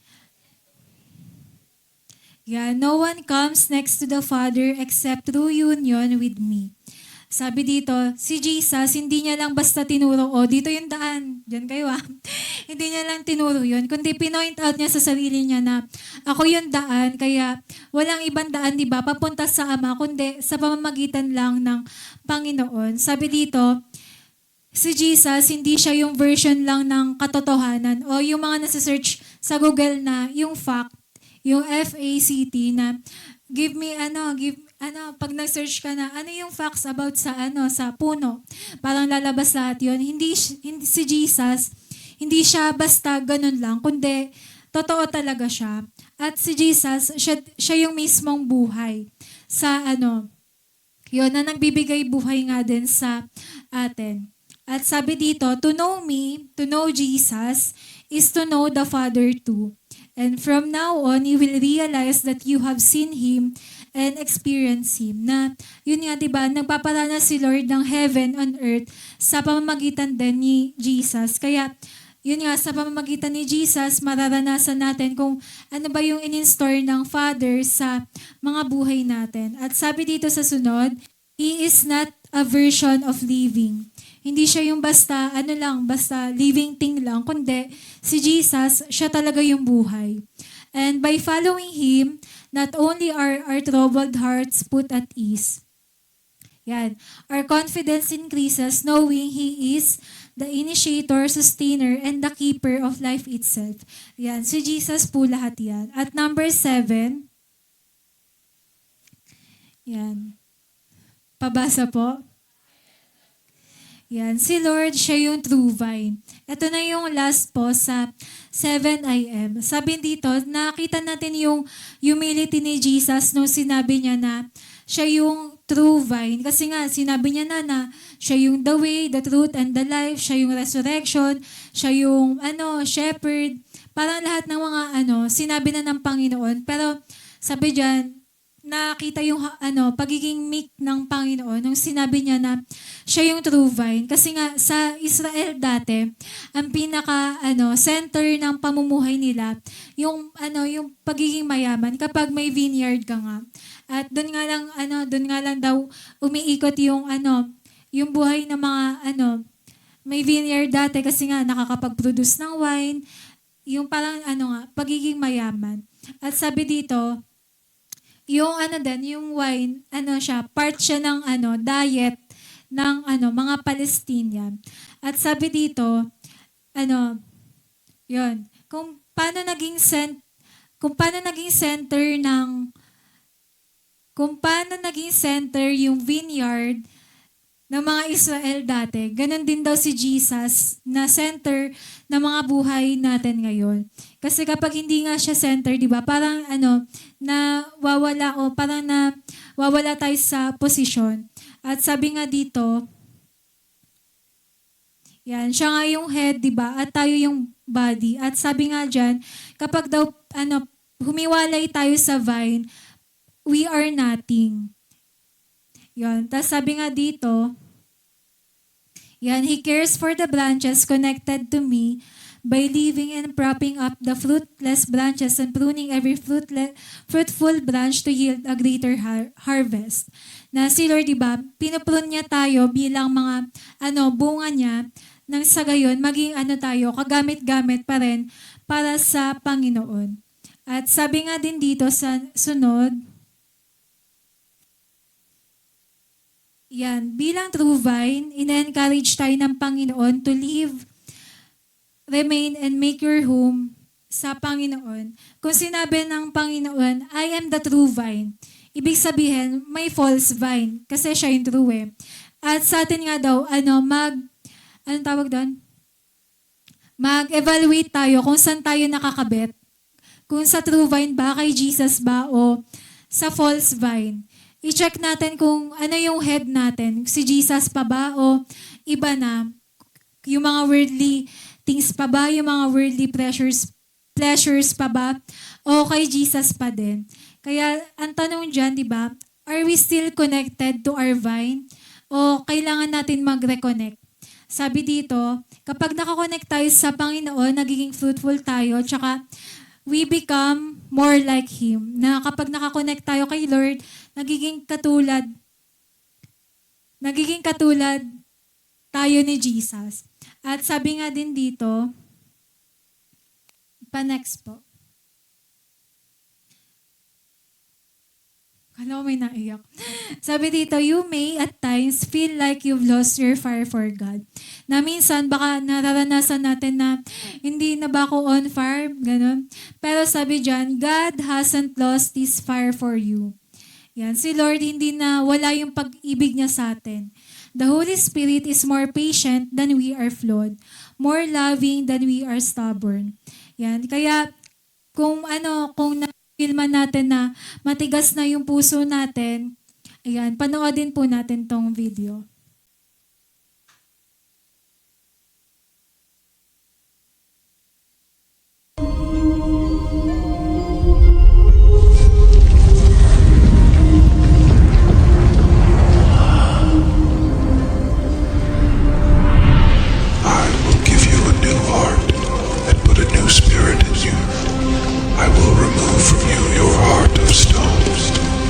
Yeah, no one comes next to the Father except through union with me. Sabi dito, si Jesus, hindi niya lang basta tinuro, dito yung daan, dyan kayo Hindi niya lang tinuro yun, kundi pinoint out niya sa sarili niya na ako yung daan, kaya walang ibang daan, di ba, papunta sa Ama, kundi sa pamamagitan lang ng Panginoon. Sabi dito, si Jesus, hindi siya yung version lang ng katotohanan o yung mga nasa-search sa Google na yung fact, yung FACT na pag nag-search ka na, yung facts about sa sa puno, parang lalabas lahat yun. Hindi si Jesus, hindi siya basta ganun lang, kundi totoo talaga siya. At si Jesus, siya yung mismong buhay sa yun, na nagbibigay buhay nga din sa atin. At sabi dito, to know me, to know Jesus, is to know the Father too. And from now on, you will realize that you have seen Him and experience Him. Na, yun nga, diba, nagpaparana si Lord ng heaven on earth sa pamamagitan din ni Jesus. Kaya, yun nga, sa pamamagitan ni Jesus, mararanasan natin kung ano ba yung in-store ng Father sa mga buhay natin. At sabi dito sa sunod, He is not a version of living. Hindi siya yung basta living thing lang, kundi si Jesus, siya talaga yung buhay. And by following Him, not only are our troubled hearts put at ease, our confidence increases knowing He is the initiator, sustainer, and the keeper of life itself. Si Jesus po lahat yan. At number 7, pabasa po. Si Lord, siya yung true vine. Ito na yung last po sa 7 AM. Sabi dito, nakita natin yung humility ni Jesus nung sinabi niya na siya yung true vine. Kasi nga, sinabi niya na siya yung the way, the truth, and the life. Siya yung resurrection. Siya yung shepherd. Parang lahat ng mga sinabi na ng Panginoon. Pero sabi diyan, nakita yung pagiging meek ng Panginoon nung sinabi niya na siya yung true vine. Kasi nga sa Israel dati, ang pinaka center ng pamumuhay nila, yung pagiging mayaman kapag may vineyard ka nga. At doon nga lang daw umiikot yung yung buhay ng mga may vineyard dati kasi nga nakakapag-produce ng wine, yung parang pagiging mayaman. At sabi dito, yung yung wine, part siya ng diet ng mga Palestinian. At sabi dito, yon kung paano naging center ng kung paano naging center yung vineyard ng mga Israel dati, ganun din daw si Jesus na center ng mga buhay natin ngayon. Kasi kapag hindi nga siya center, di ba, parang na wawala tayo sa posisyon. At sabi nga dito, yan, siya nga yung head, di ba? At tayo yung body. At sabi nga dyan, kapag daw, humiwalay tayo sa vine, we are nothing. Yan. Tapos sabi nga dito, yan, He cares for the branches connected to me by leaving and propping up the fruitless branches and pruning every fruitful branch to yield a greater harvest. Na si Lord, di ba, pinuprune niya tayo bilang mga bunga niya nang sa gayon, maging tayo, kagamit-gamit pa rin para sa Panginoon. At sabi nga din dito sa sunod, yan, bilang true vine, ina-encourage tayo ng Panginoon to live, remain, and make your home sa Panginoon. Kung sinabi ng Panginoon, I am the true vine, ibig sabihin, may false vine, kasi siya yung true eh. At sa atin nga daw, anong tawag doon? Mag-evaluate tayo kung saan tayo nakakabit. Kung sa true vine ba, kay Jesus ba, o sa false vine. I-check natin kung ano yung head natin. Si Jesus pa ba o iba na? Yung mga worldly things pa ba? Yung mga worldly pleasures pa ba? O kay Jesus pa din? Kaya ang tanong dyan, di ba? Are we still connected to our vine? O kailangan natin mag-reconnect? Sabi dito, kapag nakakonect tayo sa Panginoon, nagiging fruitful tayo, tsaka we become more like Him. Na kapag nakakonect tayo kay Lord, nagiging katulad tayo ni Jesus. At sabi nga din dito, pa-next po. Kala ko may naiyak. Sabi dito, you may at times feel like you've lost your fire for God. Na minsan, baka nararanasan natin na hindi na ba ako on fire? Ganun. Pero sabi dyan, God hasn't lost His fire for you. Yan. Si Lord, hindi na wala yung pag-ibig niya sa atin. The Holy Spirit is more patient than we are flawed. More loving than we are stubborn. Yan. Kaya, kung na-feel man natin na matigas na yung puso natin, ayan, panoodin po natin tong video. I will give you a new heart and put a new spirit in you. I will remove from you your heart of stone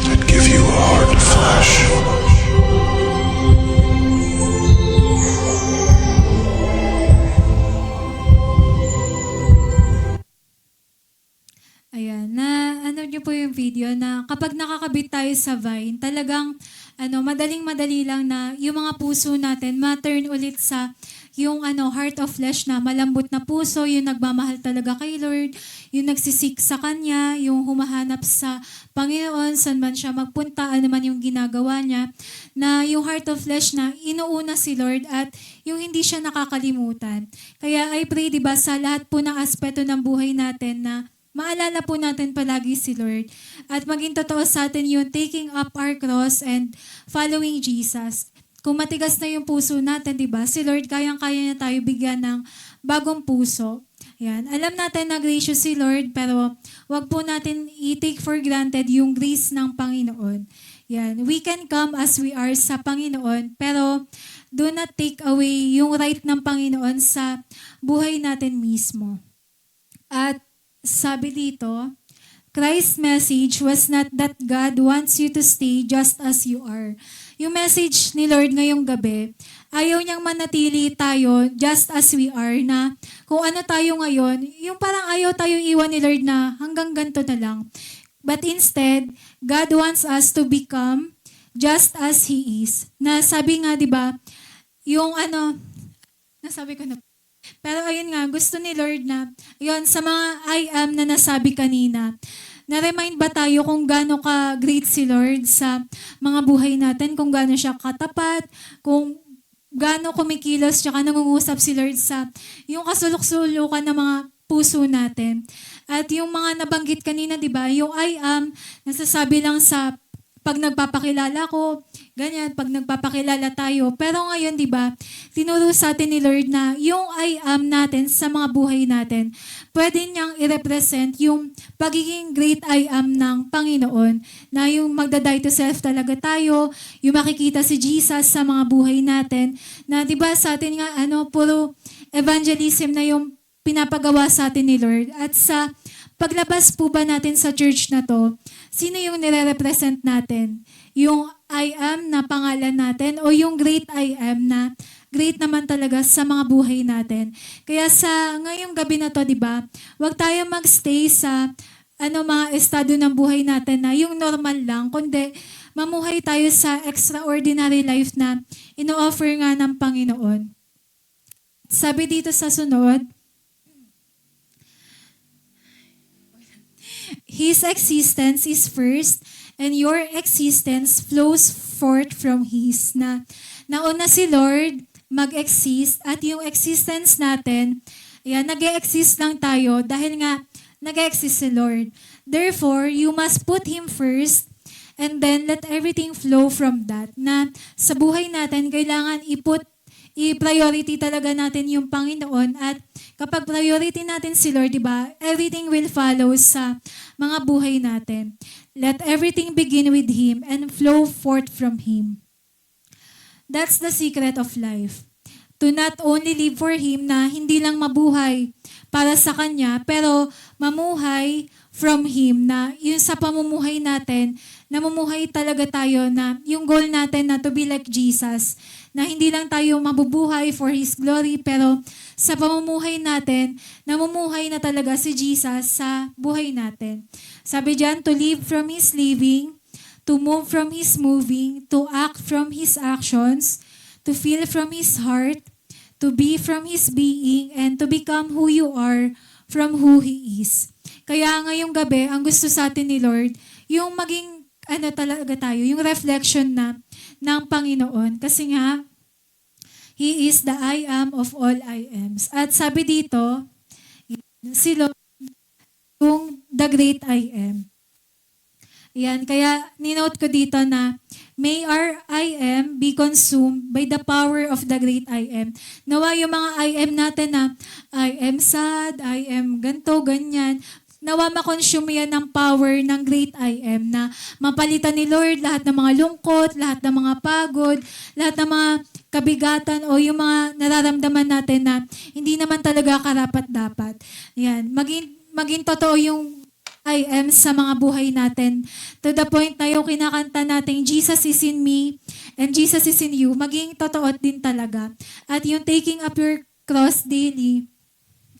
and give you a heart of flesh. Ayan, niyo po yung video na kapag nakakabit tayo sa vine, talagang madaling-madali lang na yung mga puso natin ma-turn ulit sa yung heart of flesh na malambot na puso, yung nagmamahal talaga kay Lord, yung nagsisik sa Kanya, yung humahanap sa Panginoon, saan man siya magpunta, ano man yung ginagawa niya, na yung heart of flesh na inuuna si Lord at yung hindi siya nakakalimutan. Kaya I pray, diba, sa lahat po ng aspeto ng buhay natin na maalala po natin palagi si Lord at maging totoo sa atin yung taking up our cross and following Jesus. Kung matigas na yung puso natin, di ba? Si Lord, kayang-kaya niya tayo bigyan ng bagong puso. Yan. Alam natin na gracious si Lord, pero wag po natin i-take for granted yung grace ng Panginoon. Yan. We can come as we are sa Panginoon, pero do not take away yung right ng Panginoon sa buhay natin mismo. At sabi dito, Christ's message was not that God wants you to stay just as you are. Yung message ni Lord ngayong gabi, ayaw niyang manatili tayo just as we are, na kung ano tayo ngayon, yung parang ayaw tayo iwan ni Lord na hanggang ganito na lang. But instead, God wants us to become just as He is. Na sabi nga, di ba, yung nasabi ko na. Pero ayun nga, gusto ni Lord na, yun, sa mga I am na nasabi kanina, na-remind ba tayo kung gaano ka-great si Lord sa mga buhay natin, kung gaano siya katapat, kung gaano kumikilos, tsaka nangungusap si Lord sa yung kasulok-sulukan ng mga puso natin. At yung mga nabanggit kanina, di ba, yung I am, nasasabi lang sa pag nagpapakilala ko, ganyan, pag nagpapakilala tayo. Pero ngayon, di ba, tinuro sa atin ni Lord na yung I am natin sa mga buhay natin, pwede niyang i-represent yung pagiging great I am ng Panginoon, na yung magda-die to self talaga tayo, yung makikita si Jesus sa mga buhay natin, na di ba sa atin nga, puro evangelism na yung pinapagawa sa atin ni Lord. At sa paglabas po ba natin sa church na to, sino yung nire-represent natin? Yung I am na pangalan natin o yung great I am na great naman talaga sa mga buhay natin? Kaya sa ngayong gabi na to, di ba, huwag tayo magstay sa mga estado ng buhay natin na yung normal lang, kundi mamuhay tayo sa extraordinary life na ino-offer nga ng Panginoon. Sabi dito sa sunod, His existence is first, and your existence flows forth from His. Na nauna si Lord mag-exist, at yung existence natin, nag-e-exist lang tayo dahil nga nag-e-exist si Lord. Therefore, you must put Him first, and then let everything flow from that. Na sa buhay natin, kailangan i-priority talaga natin yung Panginoon, at kapag priority natin si Lord, di ba, everything will follow sa mga buhay natin. Let everything begin with Him and flow forth from Him. That's the secret of life. To not only live for Him, na hindi lang mabuhay para sa Kanya, pero mamuhay from Him, na yung sa pamumuhay natin, namumuhay talaga tayo na yung goal natin na to be like Jesus, na hindi lang tayo mabubuhay for His glory, pero sa pamumuhay natin, namumuhay na talaga si Jesus sa buhay natin. Sabi diyan, to live from His living, to move from His moving, to act from His actions, to feel from His heart, to be from His being, and to become who you are from who He is. Kaya ngayong gabi, ang gusto sa atin ni Lord, yung maging talaga tayo, yung reflection na ng Panginoon. Kasi nga, He is the I am of all I ams. At sabi dito, si Lord, yung the great I am. Yan, kaya ninote ko dito na, may our I am be consumed by the power of the great I am. Nawa yung mga I am natin na, I am sad, I am ganto, ganyan, nawa makonsume yan ng power ng great I am, na mapalitan ni Lord lahat ng mga lungkot, lahat ng mga pagod, lahat ng mga kabigatan o yung mga nararamdaman natin na hindi naman talaga karapat-dapat. Yan, maging totoo yung I am sa mga buhay natin. To the point na yung kinakanta natin, Jesus is in me and Jesus is in you, maging totoo din talaga. At yung taking up your cross daily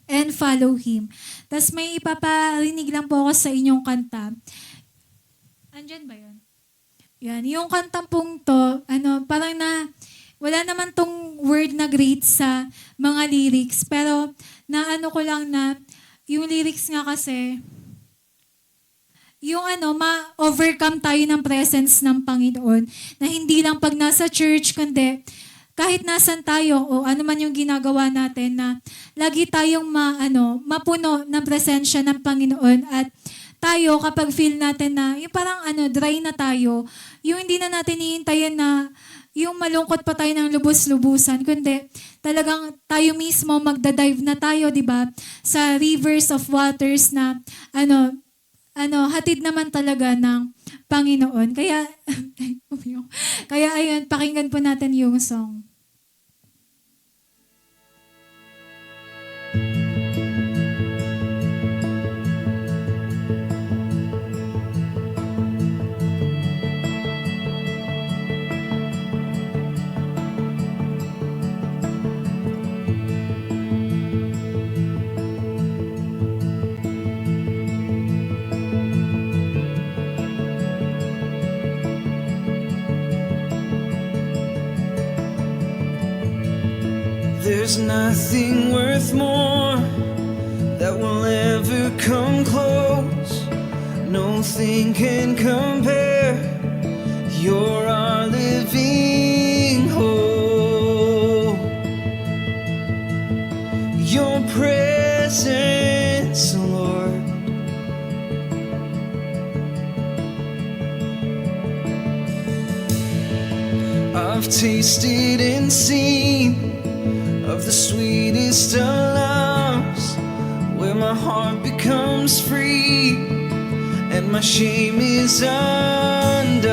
and follow Him. Tapos may ipaparinig lang po ako sa inyong kanta. Andyan ba yun? Yan. Yung kantang pong to, parang wala naman tong word na great sa mga lyrics. Pero, ko lang na, yung lyrics nga kasi, yung ma-overcome tayo ng presence ng Panginoon, na hindi lang pag nasa church, kundi, kahit nasan tayo o ano man yung ginagawa natin, na lagi tayong mapuno ng presensya ng Panginoon. At tayo, kapag feel natin na yung parang dry na tayo, yung hindi na natin hihintayin na yung malungkot pa tayo ng lubos-lubusan, kundi talagang tayo mismo magda-dive na tayo, di ba, sa rivers of waters na hatid naman talaga ng Panginoon. Kaya, ayun, pakinggan po natin yung song. nothing worth more that will ever come close. Nothing can compare. You're our living hope. Your presence, Lord. I've tasted and seen of the sweetest of loves, where my heart becomes free and my shame is undone.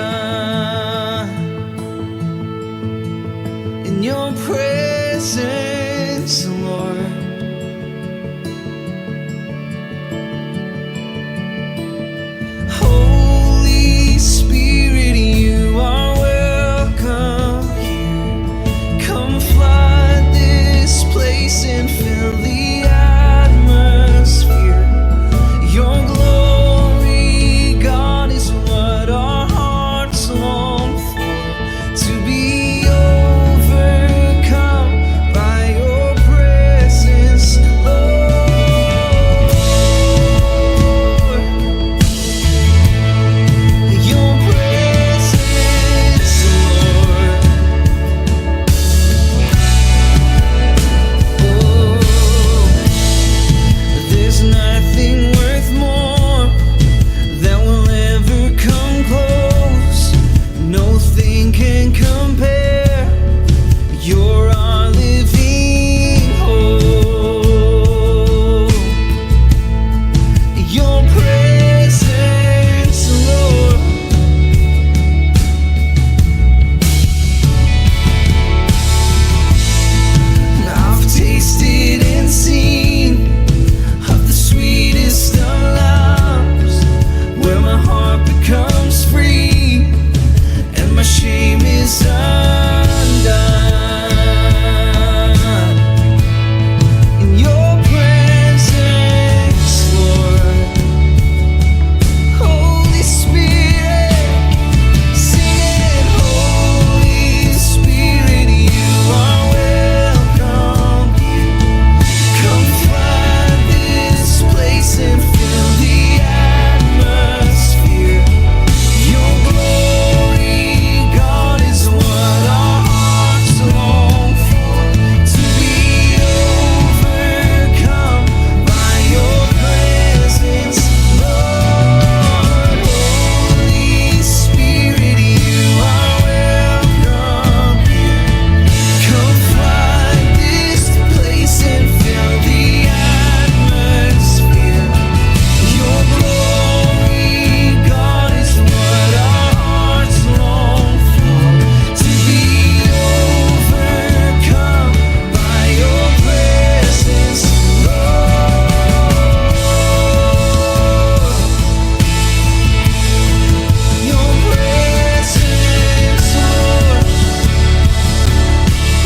In your presence, Lord. Holy Spirit, you are welcome here. Come flood this place and fill the atmosphere. Your glory, God, is what our hearts long for. To be overcome by your presence, Lord. Your presence, Lord. Oh, there's nothing worth more that will ever come close. Nothing can compare. You're our living hope. Your presence, Lord. I've tasted and seen of the sweetest of loves, where my heart becomes free and my shame is undone. In your presence, Lord. Holy Spirit, sing it. Holy Spirit, you are welcome here. Come flood this place and fill the atmosphere. Your glory, God, is what our hearts long for. To be overcome by your presence, Lord. Holy Spirit, you are welcome here. Come flood this place and fill the atmosphere. Your glory, God, is what our hearts long for. To be overcome by your presence, Lord. Your presence, Lord.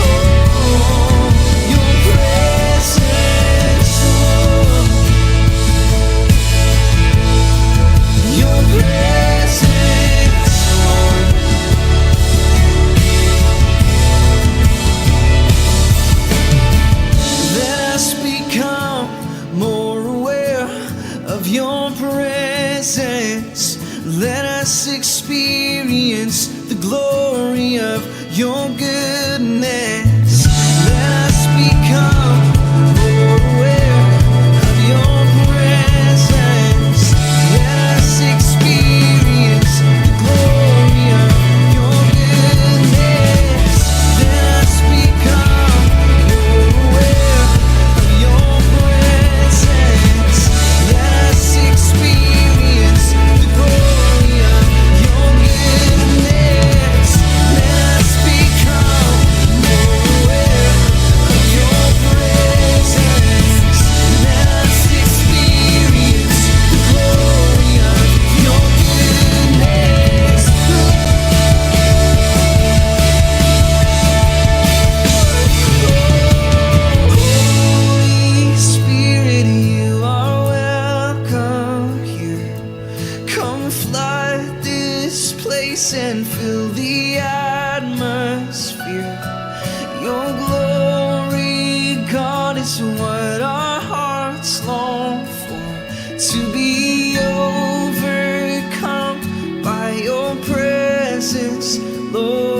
Oh, your presence, Lord. Your presence, Lord. Let us become more aware of your presence. Let us experience the glory of your goodness. Let us become more aware of your presence. Let us experience the glory of your goodness. Let us become more aware of your presence. Let us experience the glory of your goodness. Let us become is what our hearts long for, to be overcome by your presence, Lord.